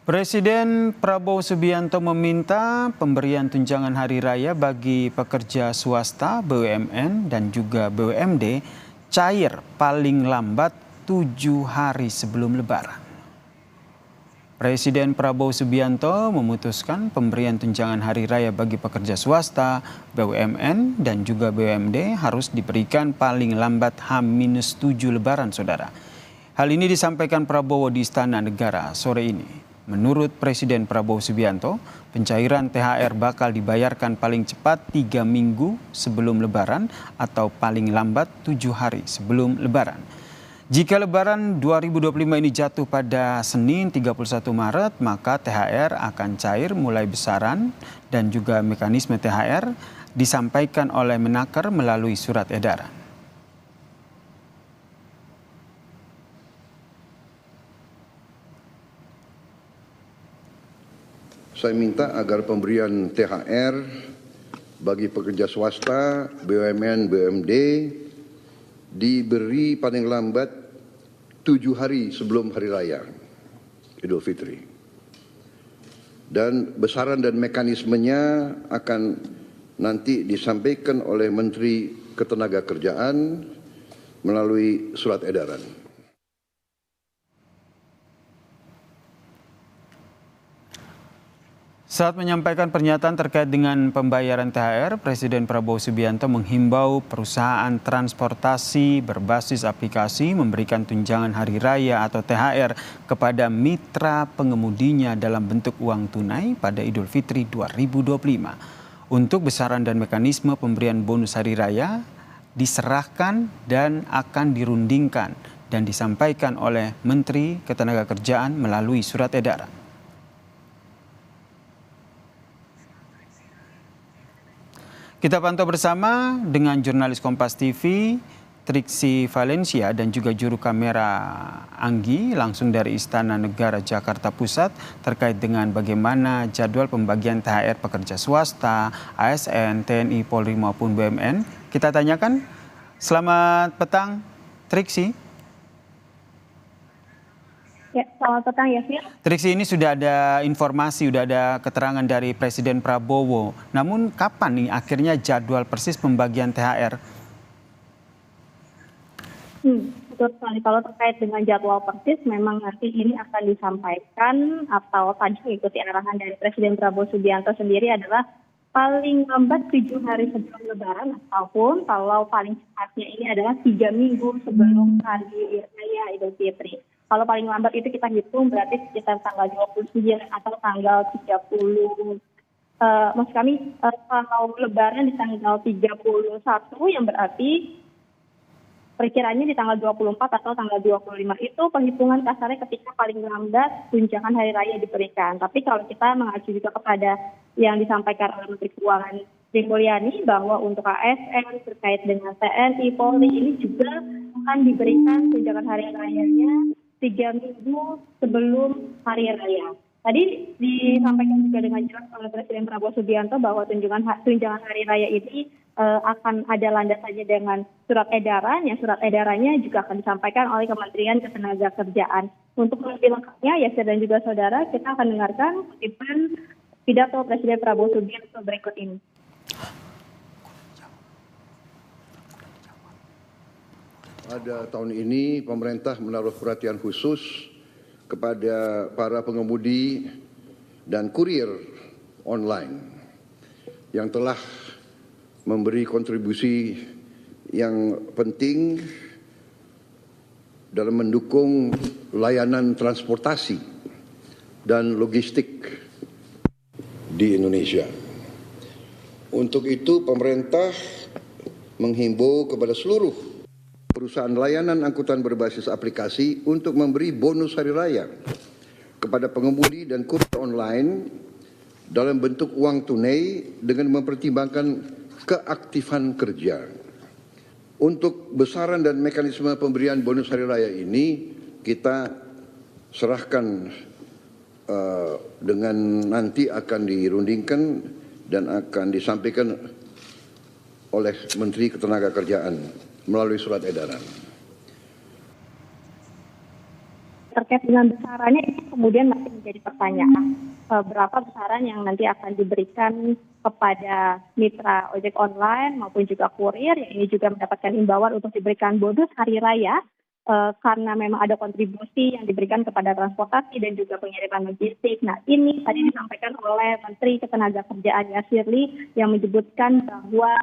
Presiden Prabowo Subianto meminta pemberian tunjangan hari raya bagi pekerja swasta, BUMN, dan juga BUMD cair paling lambat 7 hari sebelum Lebaran. Presiden Prabowo Subianto memutuskan pemberian tunjangan hari raya bagi pekerja swasta, BUMN, dan juga BUMD harus diberikan paling lambat H-7 Lebaran, saudara. Hal ini disampaikan Prabowo di Istana Negara sore ini. Menurut Presiden Prabowo Subianto, pencairan THR bakal dibayarkan paling cepat 3 minggu sebelum Lebaran atau paling lambat 7 hari sebelum Lebaran. Jika Lebaran 2025 ini jatuh pada Senin 31 Maret, maka THR akan cair mulai besaran dan juga mekanisme THR disampaikan oleh Menaker melalui surat edaran. Saya minta agar pemberian THR bagi pekerja swasta, BUMN, BUMD diberi paling lambat 7 hari sebelum Hari Raya Idul Fitri. Dan besaran dan mekanismenya akan nanti disampaikan oleh Menteri Ketenagakerjaan melalui surat edaran. Saat menyampaikan pernyataan terkait dengan pembayaran THR, Presiden Prabowo Subianto menghimbau perusahaan transportasi berbasis aplikasi memberikan tunjangan hari raya atau THR kepada mitra pengemudinya dalam bentuk uang tunai pada Idul Fitri 2025. Untuk besaran dan mekanisme pemberian bonus hari raya diserahkan dan akan dirundingkan dan disampaikan oleh Menteri Ketenagakerjaan melalui surat edaran. Kita pantau bersama dengan jurnalis Kompas TV, Triksi Valencia, dan juga juru kamera Anggi langsung dari Istana Negara Jakarta Pusat terkait dengan bagaimana jadwal pembagian THR pekerja swasta, ASN, TNI, Polri maupun BUMN. Kita tanyakan, selamat petang Triksi. Ya, selamat petang ya, Fir. Triksi, ini sudah ada informasi, sudah ada keterangan dari Presiden Prabowo. Namun kapan nih akhirnya jadwal persis pembagian THR? Betul sekali. Kalau terkait dengan jadwal persis, memang nanti ini akan disampaikan atau tadi mengikuti arahan dari Presiden Prabowo Subianto sendiri adalah paling lambat 7 hari sebelum Lebaran, ataupun kalau paling cepatnya ini adalah 3 minggu sebelum Hari Raya Idul Fitri. Kalau paling lambat itu kita hitung berarti sekitar tanggal 29 atau tanggal 30. Maksud kami kalau Lebaran di tanggal 31 yang berarti perkiraannya di tanggal 24 atau tanggal 25 itu penghitungan kasarnya ketika paling lambat tunjangan hari raya diberikan. Tapi kalau kita mengacu juga kepada yang disampaikan oleh Menteri Keuangan Sri Mulyani bahwa untuk ASN terkait dengan TNI, Polri ini juga akan diberikan tunjangan hari rayanya 3 minggu sebelum Hari Raya. Tadi disampaikan juga dengan jelas oleh Presiden Prabowo Subianto bahwa tunjangan Hari Raya ini akan ada landasannya dengan surat edaran, yang surat edarannya juga akan disampaikan oleh Kementerian Ketenagakerjaan. Untuk lebih lengkapnya, ya dan juga saudara, kita akan dengarkan kutipan pidato Presiden Prabowo Subianto berikut ini. Pada tahun ini pemerintah menaruh perhatian khusus kepada para pengemudi dan kurir online yang telah memberi kontribusi yang penting dalam mendukung layanan transportasi dan logistik di Indonesia. Untuk itu pemerintah menghimbau kepada seluruh perusahaan layanan angkutan berbasis aplikasi untuk memberi bonus hari raya kepada pengemudi dan kurir online dalam bentuk uang tunai dengan mempertimbangkan keaktifan kerja. Untuk besaran dan mekanisme pemberian bonus hari raya ini kita serahkan dengan nanti akan dirundingkan dan akan disampaikan oleh Menteri Ketenagakerjaan melalui surat edaran. terkait dengan besarannya itu kemudian masih menjadi pertanyaan. Berapa besaran yang nanti akan diberikan kepada mitra ojek online maupun juga kurir, yang ini juga mendapatkan imbauan untuk diberikan bonus hari raya karena memang ada kontribusi yang diberikan kepada transportasi dan juga pengiriman logistik. Nah, ini tadi disampaikan oleh Menteri Ketenagakerjaan Yasirli yang menyebutkan bahwa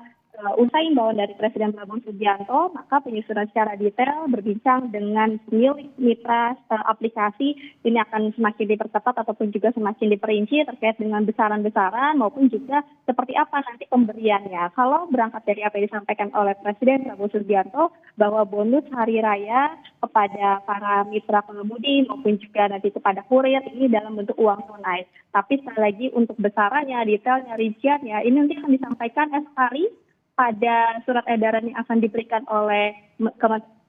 usai imbauan dari Presiden Prabowo Subianto, maka penyusunan secara detail berbincang dengan pemilik mitra aplikasi ini akan semakin diperketat ataupun juga semakin diperinci terkait dengan besaran-besaran maupun juga seperti apa nanti pemberiannya. Kalau berangkat dari apa yang disampaikan oleh Presiden Prabowo Subianto bahwa bonus hari raya kepada para mitra pengemudi maupun juga nanti kepada kurir ini dalam bentuk uang tunai. Tapi sekali lagi untuk besarannya, detailnya, rinciannya ini nanti akan disampaikan esok hari pada surat edaran yang akan diberikan oleh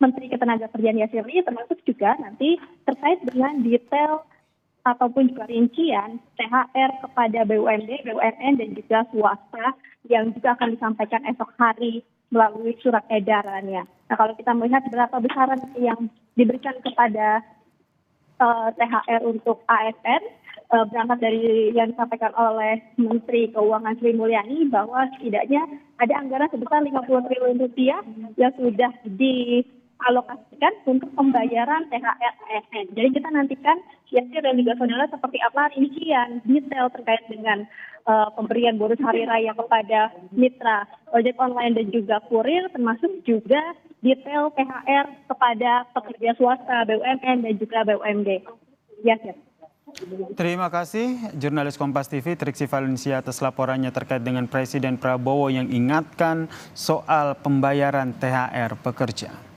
Menteri Ketenagakerjaan Yasirli, termasuk juga nanti terkait dengan detail ataupun juga rincian THR kepada BUMD, BUMN dan juga swasta yang juga akan disampaikan esok hari melalui surat edarannya. Nah, kalau kita melihat berapa besaran yang diberikan kepada THR untuk ASN, berangkat dari yang disampaikan oleh Menteri Keuangan Sri Mulyani bahwa setidaknya ada anggaran sebesar 50 triliun rupiah yang sudah dialokasikan untuk pembayaran THR ASN. Jadi kita nantikan Yasir dan juga saudara seperti apa rincian detail terkait dengan pemberian bonus hari raya kepada mitra ojek online dan juga kurir, termasuk juga detail THR kepada pekerja swasta, BUMN dan juga BUMD. Yasir. Terima kasih jurnalis Kompas TV Triksi Valencia atas laporannya terkait dengan Presiden Prabowo yang ingatkan soal pembayaran THR pekerja.